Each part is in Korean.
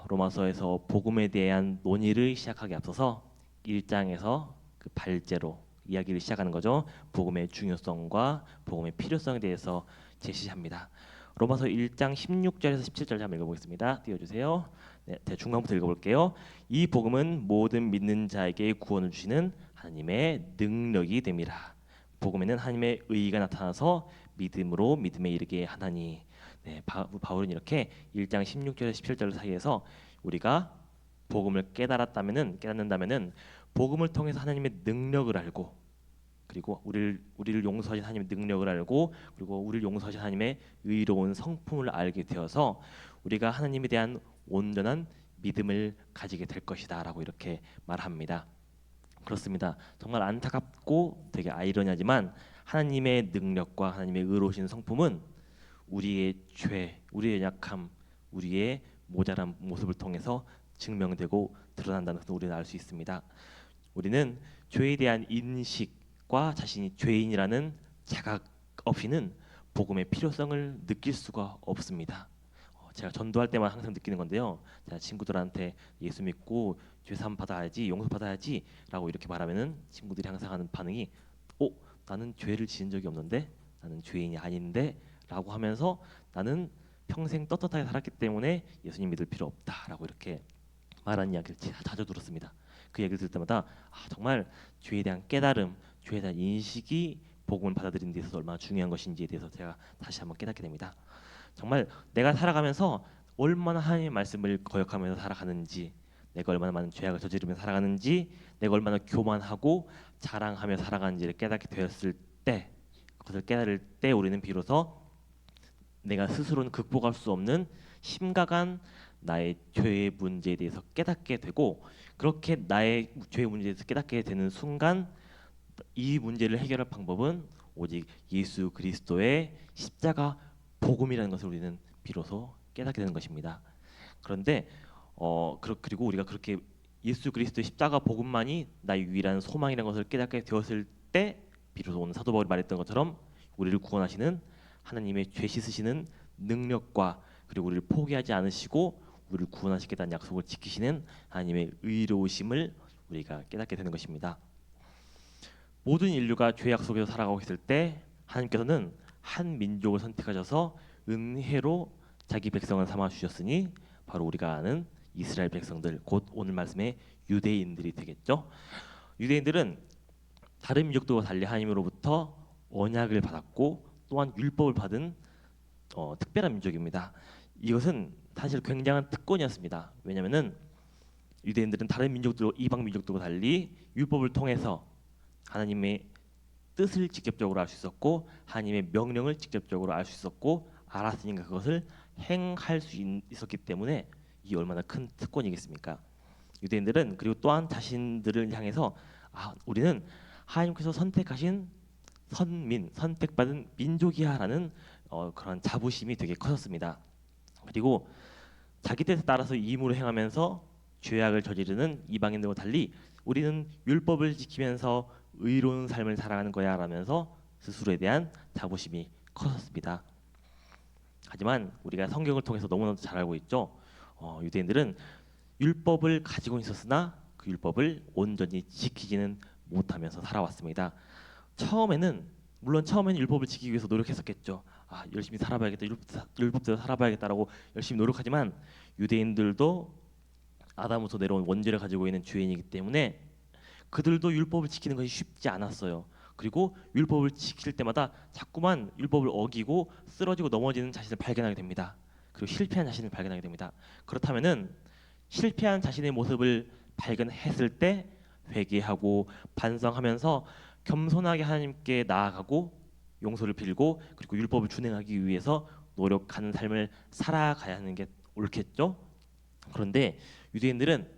로마서에서 복음에 대한 논의를 시작하기 앞서서 1장에서 그 발제로 이야기를 시작하는 거죠. 복음의 중요성과 복음의 필요성에 대해서 제시합니다. 로마서 1장 16절에서 17절 한번 읽어보겠습니다. 띄워주세요. 네, 중간부터 읽어볼게요. 이 복음은 모든 믿는 자에게 구원을 주시는 하나님의 능력이 됨이라. 복음에는 하나님의 의가 나타나서 믿음으로 믿음에 이르게 하나니. 네, 바울은 이렇게 1장 16절에서 17절 사이에서 우리가 복음을 깨닫는다면은 복음을 통해서 하나님의 능력을 알고, 그리고 우리를 용서하신 하나님의 능력을 알고, 그리고 우리를 용서하신 하나님의 의로운 성품을 알게 되어서 우리가 하나님에 대한 온전한 믿음을 가지게 될 것이다라고 이렇게 말합니다. 그렇습니다. 정말 안타깝고 되게 아이러니하지만 하나님의 능력과 하나님의 의로우신 성품은 우리의 죄, 우리의 약함, 우리의 모자란 모습을 통해서 증명되고 드러난다는 것을 우리는 알 수 있습니다. 우리는 죄에 대한 인식과 자신이 죄인이라는 자각 없이는 복음의 필요성을 느낄 수가 없습니다. 제가 전도할 때만 항상 느끼는 건데요. 제가 친구들한테 예수 믿고 죄 사함 받아야지, 용서 받아야지 라고 이렇게 말하면은 친구들이 항상 하는 반응이 나는 죄를 지은 적이 없는데, 나는 죄인이 아닌데 라고 하면서 나는 평생 떳떳하게 살았기 때문에 예수님 믿을 필요 없다라고 이렇게 말하는 이야기를 자주 들었습니다. 그 얘기를 들을 때마다 정말 죄에 대한 깨달음, 죄에 대한 인식이 복음을 받아들이는 데 있어서 얼마나 중요한 것인지에 대해서 제가 다시 한번 깨닫게 됩니다. 정말 내가 살아가면서 얼마나 하나님의 말씀을 거역하면서 살아가는지, 내가 얼마나 많은 죄악을 저지르면서 살아가는지, 내가 얼마나 교만하고 자랑하며 살아가는지를 깨닫게 되었을 때, 그것을 깨달을 때 우리는 비로소 내가 스스로는 극복할 수 없는 심각한 나의 죄의 문제에 대해서 깨닫게 되고, 그렇게 나의 죄의 문제에 대해서 깨닫게 되는 순간 이 문제를 해결할 방법은 오직 예수 그리스도의 십자가 복음이라는 것을 우리는 비로소 깨닫게 되는 것입니다. 그런데 그리고 우리가 그렇게 예수 그리스도의 십자가 복음만이 나의 유일한 소망이라는 것을 깨닫게 되었을 때 비로소 오늘 사도 바울이 말했던 것처럼 우리를 구원하시는 하나님의 죄 씻으시는 능력과, 그리고 우리를 포기하지 않으시고 우리를 구원하시겠다는 약속을 지키시는 하나님의 의로우심을 우리가 깨닫게 되는 것입니다. 모든 인류가 죄악 속에서 살아가고 있을 때 하나님께서는 한 민족을 선택하셔서 은혜로 자기 백성을 삼아 주셨으니 바로 우리가 아는 이스라엘 백성들, 곧 오늘 말씀의 유대인들이 되겠죠. 유대인들은 다른 민족들과 달리 하나님으로부터 언약을 받았고 또한 율법을 받은 특별한 민족입니다. 이것은 사실 굉장한 특권이었습니다. 왜냐하면은 유대인들은 다른 민족들, 이방 민족들과 달리 율법을 통해서 하나님의 뜻을 직접적으로 알 수 있었고 하나님의 명령을 직접적으로 알 수 있었고 알았으니까 그것을 행할 수 있었기 때문에 이 얼마나 큰 특권이겠습니까? 유대인들은 그리고 또한 자신들을 향해서 우리는 하나님께서 선택하신 선민, 선택받은 민족이야라는 그런 자부심이 되게 커졌습니다. 그리고 자기 뜻에 따라서 임으로 행하면서 죄악을 저지르는 이방인들과 달리 우리는 율법을 지키면서 의로운 삶을 살아가는 거야라면서 스스로에 대한 자부심이 커졌습니다. 하지만 우리가 성경을 통해서 너무나도 잘 알고 있죠. 유대인들은 율법을 가지고 있었으나 그 율법을 온전히 지키지는 못하면서 살아왔습니다. 처음에는 율법을 지키기 위해서 노력했었겠죠. 열심히 살아봐야겠다, 율법대로 살아봐야겠다라고 열심히 노력하지만 유대인들도 아담부터 내려온 원죄를 가지고 있는 죄인이기 때문에 그들도 율법을 지키는 것이 쉽지 않았어요. 그리고 율법을 지킬 때마다 자꾸만 율법을 어기고 쓰러지고 넘어지는 자신을 발견하게 됩니다. 그리고 실패한 자신을 발견하게 됩니다. 그렇다면은 실패한 자신의 모습을 발견했을 때 회개하고 반성하면서 겸손하게 하나님께 나아가고 용서를 빌고 그리고 율법을 준행하기 위해서 노력하는 삶을 살아가야 하는 게 옳겠죠. 그런데 유대인들은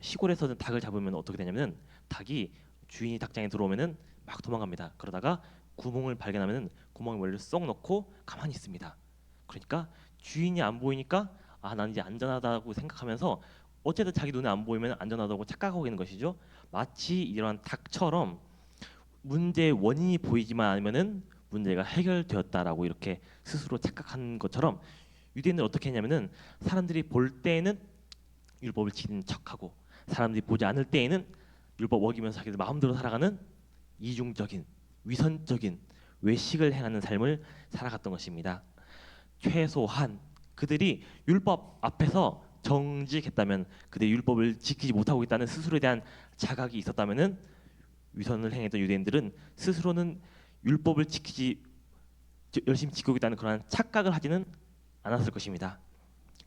시골에서는 닭을 잡으면 어떻게 되냐면 닭이 주인이 닭장에 들어오면은 막 도망갑니다. 그러다가 구멍을 발견하면은 구멍에 머리를 쏙 넣고 가만히 있습니다. 그러니까 주인이 안 보이니까 난 이제 안전하다고 생각하면서 어쨌든 자기 눈에 안 보이면 안전하다고 착각하고 있는 것이죠. 마치 이런 닭처럼 문제의 원인이 보이지만 않으면은 문제가 해결되었다라고 이렇게 스스로 착각하는 것처럼 유대인들 어떻게 했냐면은 사람들이 볼 때에는 율법을 지키는 척하고 사람들이 보지 않을 때에는 율법 어기면서 자기들 마음대로 살아가는 이중적인 위선적인 외식을 행하는 삶을 살아갔던 것입니다. 최소한 그들이 율법 앞에서 정직했다면, 그들이 율법을 지키지 못하고 있다는 스스로에 대한 자각이 있었다면은 위선을 행했던 유대인들은 스스로는 율법을 지키지 열심히 지키고 있다는 그러한 착각을 하지는 않았을 것입니다.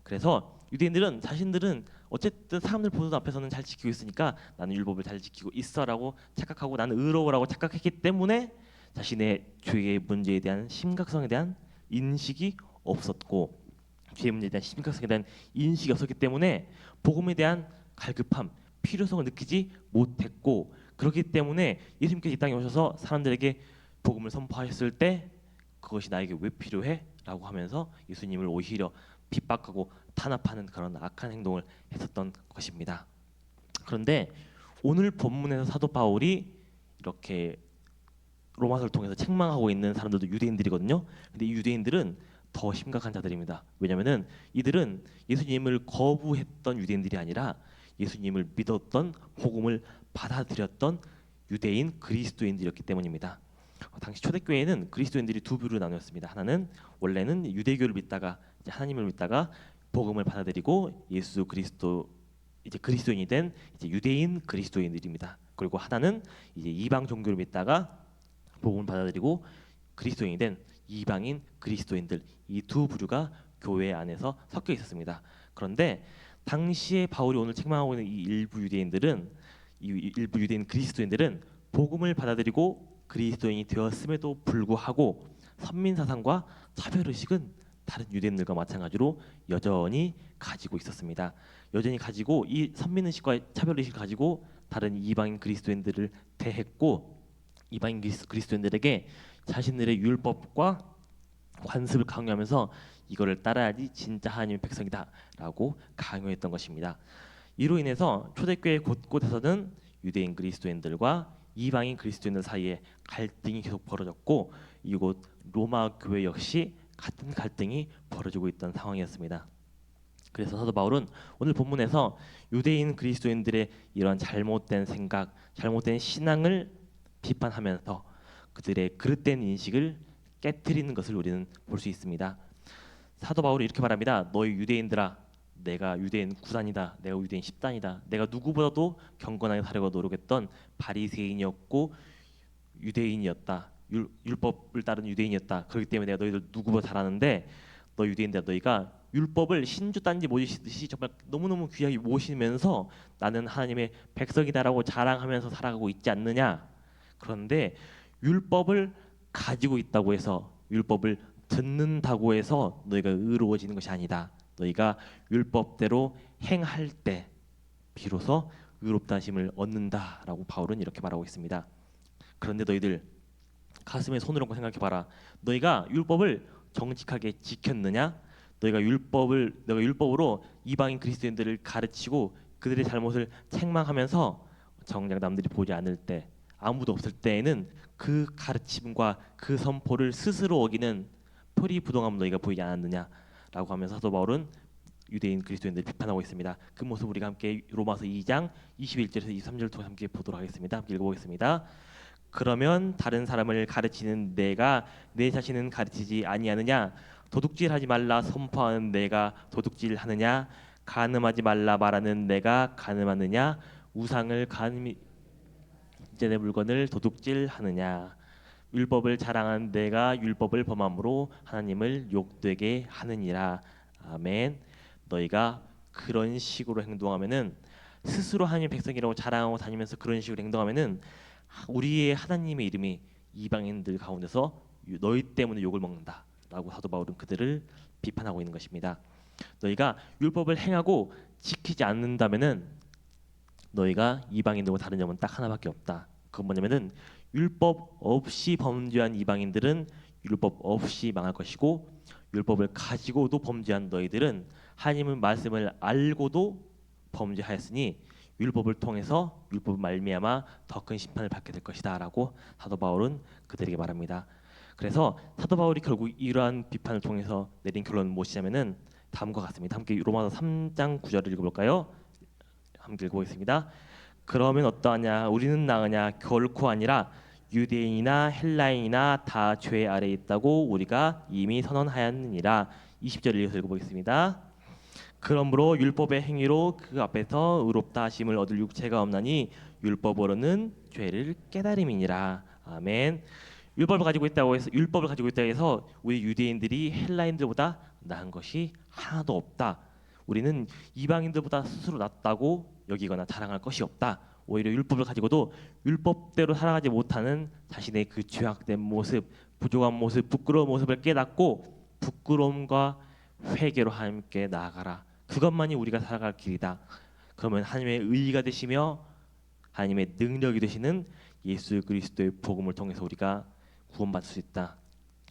그래서 유대인들은 자신들은 어쨌든 사람들 보는 앞에서는 잘 지키고 있으니까 나는 율법을 잘 지키고 있어라고 착각하고 나는 의로우라고 착각했기 때문에 자신의 죄의 문제에 대한 심각성에 대한 인식이 없었고, 죄의 문제에 대한 심각성에 대한 인식이 없었기 때문에 복음에 대한 갈급함, 필요성을 느끼지 못했고, 그렇기 때문에 예수님께서 이 땅에 오셔서 사람들에게 복음을 선포하셨을 때 그것이 나에게 왜 필요해? 라고 하면서 예수님을 오히려 핍박하고 탄압하는 그런 악한 행동을 했었던 것입니다. 그런데 오늘 본문에서 사도 바울이 이렇게 로마서를 통해서 책망하고 있는 사람들도 유대인들이거든요. 근데 이 유대인들은 더 심각한 자들입니다. 왜냐하면은 이들은 예수님을 거부했던 유대인들이 아니라 예수님을 믿었던, 복음을 받아들였던 유대인 그리스도인들이었기 때문입니다. 당시 초대교회는 그리스도인들이 두 부류로 나누었습니다. 하나는 원래는 유대교를 믿다가 이제 하나님을 믿다가 복음을 받아들이고 예수 그리스도 이제 그리스도인이 된 이제 유대인 그리스도인들입니다. 그리고 하나는 이제 이방 종교를 믿다가 복음을 받아들이고 그리스도인이 된 이방인 그리스도인들, 이 두 부류가 교회 안에서 섞여 있었습니다. 그런데 당시에 바울이 오늘 책망하고 있는 이 일부 유대인들은, 이 일부 유대인 그리스도인들은 복음을 받아들이고 그리스도인이 되었음에도 불구하고 선민 사상과 차별 의식은 다른 유대인들과 마찬가지로 여전히 가지고 있었습니다. 여전히 가지고 이 선민 의식과 차별 의식을 가지고 다른 이방인 그리스도인들을 대했고, 이방인 그리스도인들에게 자신들의 율법과 관습을 강요하면서 이거를 따라야지 진짜 하나님의 백성이다라고 강요했던 것입니다. 이로 인해서 초대교회 곳곳에서는 유대인 그리스도인들과 이방인 그리스도인들 사이에 갈등이 계속 벌어졌고, 이곳 로마 교회 역시 같은 갈등이 벌어지고 있던 상황이었습니다. 그래서 사도 바울은 오늘 본문에서 유대인 그리스도인들의 이런 잘못된 생각, 잘못된 신앙을 비판하면서 그들의 그릇된 인식을 깨트리는 것을 우리는 볼 수 있습니다. 사도 바울이 이렇게 말합니다. 너희 유대인들아, 내가 유대인 9단이다. 내가 유대인 10단이다. 내가 누구보다도 경건하게 살려고 노력했던 바리새인이었고 유대인이었다. 율법을 따른 유대인이었다. 그렇기 때문에 내가 너희들 누구보다 잘하는데, 너 유대인들 너희가 율법을 신주 딴지 모시듯이 정말 너무너무 귀하게 모시면서 나는 하나님의 백성이다라고 자랑하면서 살아가고 있지 않느냐. 그런데 율법을 가지고 있다고 해서, 율법을 듣는다고 해서 너희가 의로워지는 것이 아니다. 너희가 율법대로 행할 때 비로소 의롭다 하심을 얻는다라고 바울은 이렇게 말하고 있습니다. 그런데 너희들 가슴에 손을 얹고 생각해 봐라. 너희가 율법을 정직하게 지켰느냐? 너희가 율법으로 이방인 그리스도인들을 가르치고 그들의 잘못을 책망하면서 정작 남들이 보지 않을 때, 아무도 없을 때에는 그 가르침과 그 선포를 스스로 어기는 표리부동함 너희가 보이지 않았느냐라고 하면서 사도 바울은 유대인 그리스도인들을 비판하고 있습니다. 그 모습 우리가 함께 로마서 2장 21절에서 23절을 통해 함께 보도록 하겠습니다. 함께 읽어보겠습니다. 그러면 다른 사람을 가르치는 내가 내 자신은 가르치지 아니하느냐? 도둑질하지 말라 선포하는 내가 도둑질하느냐? 간음하지 말라 말하는 내가 간음하느냐? 우상을 간음이 이전의 물건을 도둑질하느냐? 율법을 자랑하는 내가 율법을 범함으로 하나님을 욕되게 하느니라. 아멘. 너희가 그런 식으로 행동하면은, 스스로 하나님의 백성이라고 자랑하고 다니면서 그런 식으로 행동하면은 우리의 하나님의 이름이 이방인들 가운데서 너희 때문에 욕을 먹는다라고 사도 바울은 그들을 비판하고 있는 것입니다. 너희가 율법을 행하고 지키지 않는다면은 너희가 이방인들과 다른 점은 딱 하나밖에 없다. 그건 뭐냐면은 율법 없이 범죄한 이방인들은 율법 없이 망할 것이고, 율법을 가지고도 범죄한 너희들은 하나님의 말씀을 알고도 범죄하였으니 율법을 통해서 율법 말미암아 더 큰 심판을 받게 될 것이다라고 사도 바울은 그들에게 말합니다. 그래서 사도 바울이 결국 이러한 비판을 통해서 내린 결론은 무엇이냐면은 다음과 같습니다. 함께 로마서 3장 9절을 읽어볼까요? 함께 읽어보겠습니다. 그러면 어떠하냐? 우리는 나으냐? 결코 아니라 유대인이나 헬라인이나 다 죄 아래에 있다고 우리가 이미 선언하였느니라. 20절을 이어서 읽어보겠습니다. 그러므로 율법의 행위로 그 앞에서 의롭다 하심을 얻을 육체가 없나니 율법으로는 죄를 깨달음이니라. 아멘. 율법을 가지고 있다고 해서 우리 유대인들이 헬라인들보다 나은 것이 하나도 없다. 우리는 이방인들보다 스스로 낫다고 여기거나 자랑할 것이 없다. 오히려 율법을 가지고도 율법대로 살아가지 못하는 자신의 그 죄악된 모습, 부족한 모습, 부끄러운 모습을 깨닫고 부끄러움과 회개로 하나님께 나아가라. 그것만이 우리가 살아갈 길이다. 그러면 하나님의 의의가 되시며 하나님의 능력이 되시는 예수 그리스도의 복음을 통해서 우리가 구원받을 수 있다.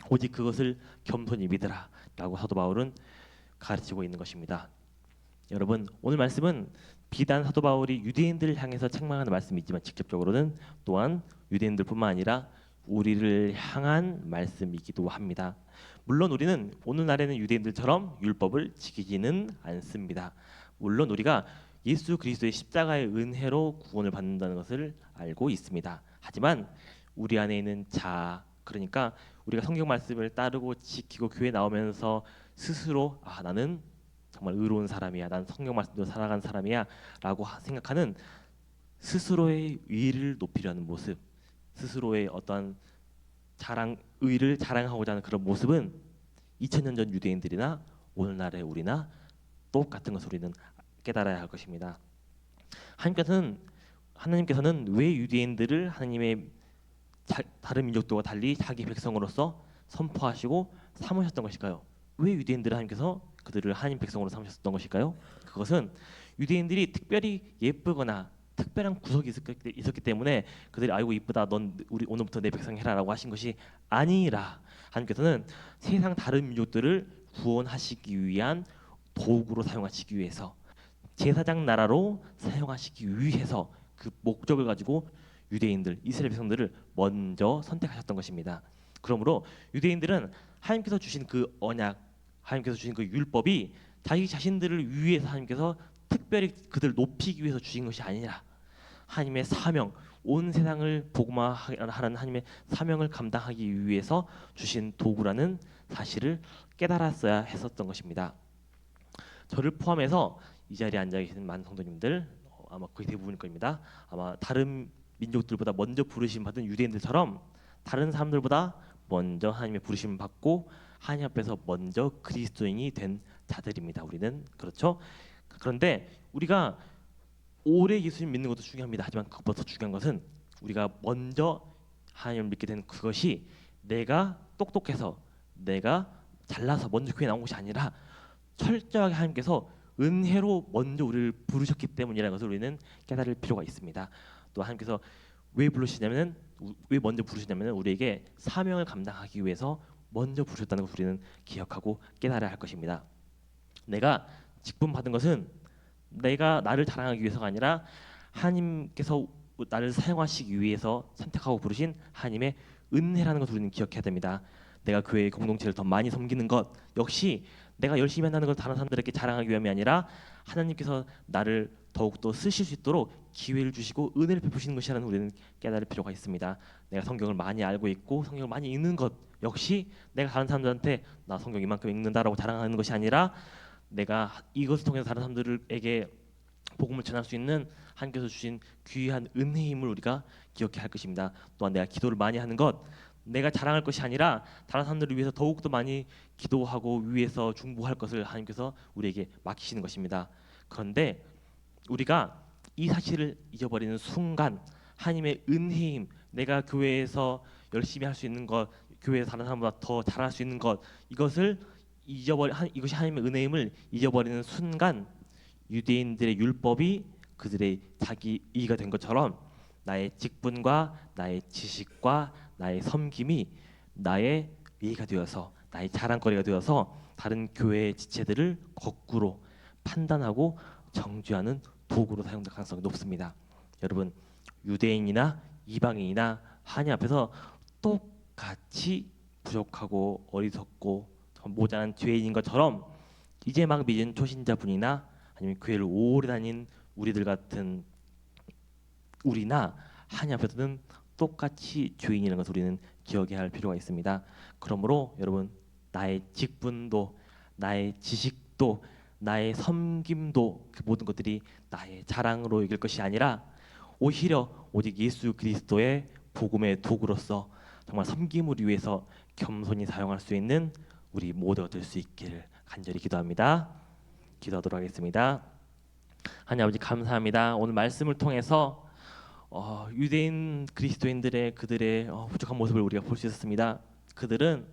오직 그것을 겸손히 믿으라라고 사도 바울은 가르치고 있는 것입니다. 여러분, 오늘 말씀은 비단 사도 바울이 유대인들을 향해서 책망하는 말씀이지만 직접적으로는 또한 유대인들뿐만 아니라 우리를 향한 말씀이기도 합니다. 물론 우리는 오늘날에는 유대인들처럼 율법을 지키지는 않습니다. 물론 우리가 예수 그리스도의 십자가의 은혜로 구원을 받는다는 것을 알고 있습니다. 하지만 우리 안에 있는 자아, 그러니까 우리가 성경 말씀을 따르고 지키고 교회 나오면서 스스로 나는 정말 의로운 사람이야, 난 성경 말씀대로 살아간 사람이야 라고 생각하는 스스로의 의를 높이려는 모습, 스스로의 어떠한 의를 자랑하고자 하는 그런 모습은 2000년 전 유대인들이나 오늘날의 우리나 똑같은 것을 우리는 깨달아야 할 것입니다. 하나님께서는 왜 유대인들을 하나님의 다른 민족들과 달리 자기 백성으로서 선포하시고 삼으셨던 것일까요? 왜 유대인들을 하나님께서 그들을 하나님 백성으로 삼으셨던 것일까요? 그것은 유대인들이 특별히 예쁘거나 특별한 구석이 있었기 때문에 그들이 아이고 이쁘다, 넌 우리 오늘부터 내 백성 해라라고 하신 것이 아니라 하나님께서는 세상 다른 민족들을 구원하시기 위한 도구로 사용하시기 위해서 제사장 나라로 사용하시기 위해서 그 목적을 가지고 유대인들, 이스라엘 백성들을 먼저 선택하셨던 것입니다. 그러므로 유대인들은 하나님께서 주신 그 언약, 하나님께서 주신 그 율법이 자기 자신들을 위해서 하나님께서 특별히 그들을 높이기 위해서 주신 것이 아니라 하나님의 사명, 온 세상을 복음화하는 하나님의 사명을 감당하기 위해서 주신 도구라는 사실을 깨달았어야 했었던 것입니다. 저를 포함해서 이 자리에 앉아 계시는 많은 성도님들 아마 거의 대부분일 겁니다. 아마 다른 민족들보다 먼저 부르심 받은 유대인들처럼 다른 사람들보다 먼저 하나님의 부르심을 받고 하나님 앞에서 먼저 그리스도인이 된 자들입니다. 우리는 그렇죠. 그런데 우리가 오래 예수님 믿는 것도 중요합니다. 하지만 그것보다 더 중요한 것은 우리가 먼저 하나님을 믿게 된 그것이 내가 똑똑해서 내가 잘나서 먼저 교회 나온 것이 아니라 철저하게 하나님께서 은혜로 먼저 우리를 부르셨기 때문이라는 것을 우리는 깨달을 필요가 있습니다. 또 하나님께서 왜 먼저 부르시냐면 우리에게 사명을 감당하기 위해서 먼저 부르셨다는 것을 우리는 기억하고 깨달아야 할 것입니다. 내가 직분 받은 것은 내가 나를 자랑하기 위해서가 아니라 하나님께서 나를 사용하시기 위해서 선택하고 부르신 하나님의 은혜라는 것을 우리는 기억해야 됩니다. 내가 교회의 공동체를 더 많이 섬기는 것 역시 내가 열심히 한다는 걸 다른 사람들에게 자랑하기 위함이 아니라 하나님께서 나를 더욱더 쓰실 수 있도록 기회를 주시고 은혜를 베푸시는 것이라는 우리는 깨달을 필요가 있습니다. 내가 성경을 많이 알고 있고 성경을 많이 읽는 것 역시 내가 다른 사람들한테 나 성경 이만큼 읽는다라고 자랑하는 것이 아니라 내가 이것을 통해서 다른 사람들에게 복음을 전할 수 있는 하나님께서 주신 귀한 은혜임을 우리가 기억해야 할 것입니다. 또한 내가 기도를 많이 하는 것 내가 자랑할 것이 아니라 다른 사람들을 위해서 더욱더 많이 기도하고 위해서 중보할 것을 하나님께서 우리에게 맡기시는 것입니다. 그런데 우리가 이 사실을 잊어버리는 순간 하나님의 은혜임, 내가 교회에서 열심히 할 수 있는 것, 교회에서 다른 사람보다 더 잘할 수 있는 것 이것이 하나님의 은혜임을 잊어버리는 순간 유대인들의 율법이 그들의 자기 이의가 된 것처럼 나의 직분과 나의 지식과 나의 섬김이 나의 예의가 되어서 나의 자랑거리가 되어서 다른 교회의 지체들을 거꾸로 판단하고 정죄하는 도구로 사용될 가능성이 높습니다. 여러분 유대인이나 이방인이나 하나님 앞에서 똑같이 부족하고 어리석고 모자란 죄인인 것처럼 이제 막 믿은 초신자분이나 아니면 교회를 오래 다닌 우리들 같은 우리나 하나님 앞에서는 똑같이 죄인이라는 것을 우리는 기억해야 할 필요가 있습니다. 그러므로 여러분, 나의 직분도, 나의 지식도, 나의 섬김도, 그 모든 것들이 나의 자랑으로 여길 것이 아니라 오히려 오직 예수 그리스도의 복음의 도구로서 정말 섬김을 위해서 겸손히 사용할 수 있는 우리 모두가 될 수 있기를 간절히 기도합니다. 기도하도록 하겠습니다. 하나님 아버지, 감사합니다. 오늘 말씀을 통해서 유대인 그리스도인들의 그들의 부족한 모습을 우리가 볼 수 있었습니다. 그들은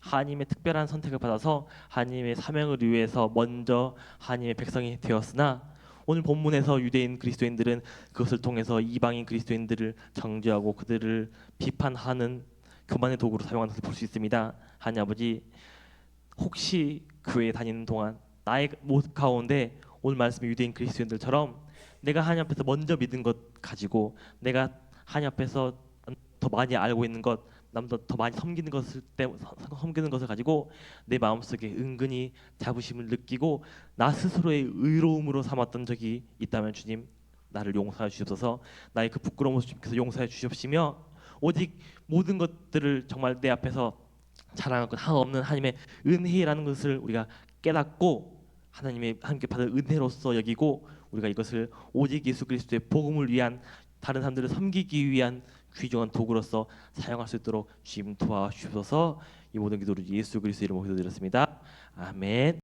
하나님의 특별한 선택을 받아서 하나님의 사명을 위해서 먼저 하나님의 백성이 되었으나 오늘 본문에서 유대인 그리스도인들은 그것을 통해서 이방인 그리스도인들을 정죄하고 그들을 비판하는 교만의 도구로 사용하는 것을 볼 수 있습니다. 하나님 아버지, 혹시 교회에 다니는 동안 나의 모습 가운데 오늘 말씀의 유대인 그리스도인들처럼 내가 하나님 앞에서 먼저 믿은 것 가지고 내가 하나님 앞에서 더 많이 알고 있는 것, 남도 더 많이 섬기는 것을 가지고 내 마음속에 은근히 자부심을 느끼고 나 스스로의 의로움으로 삼았던 적이 있다면 주님, 나를 용서해 주시옵소서. 나의 그 부끄러움을 주님께서 용서해 주시옵시며 오직 모든 것들을 정말 내 앞에서 자랑할 것 하나 없는 하나님의 은혜라는 것을 우리가 깨닫고 하나님의 함께 받은 은혜로서 여기고 우리가 이것을 오직 예수 그리스도의 복음을 위한, 다른 사람들을 섬기기 위한 귀중한 도구로서 사용할 수 있도록 주님 도와주셔서 이 모든 기도를 예수 그리스도 이름으로 기도드렸습니다. 아멘.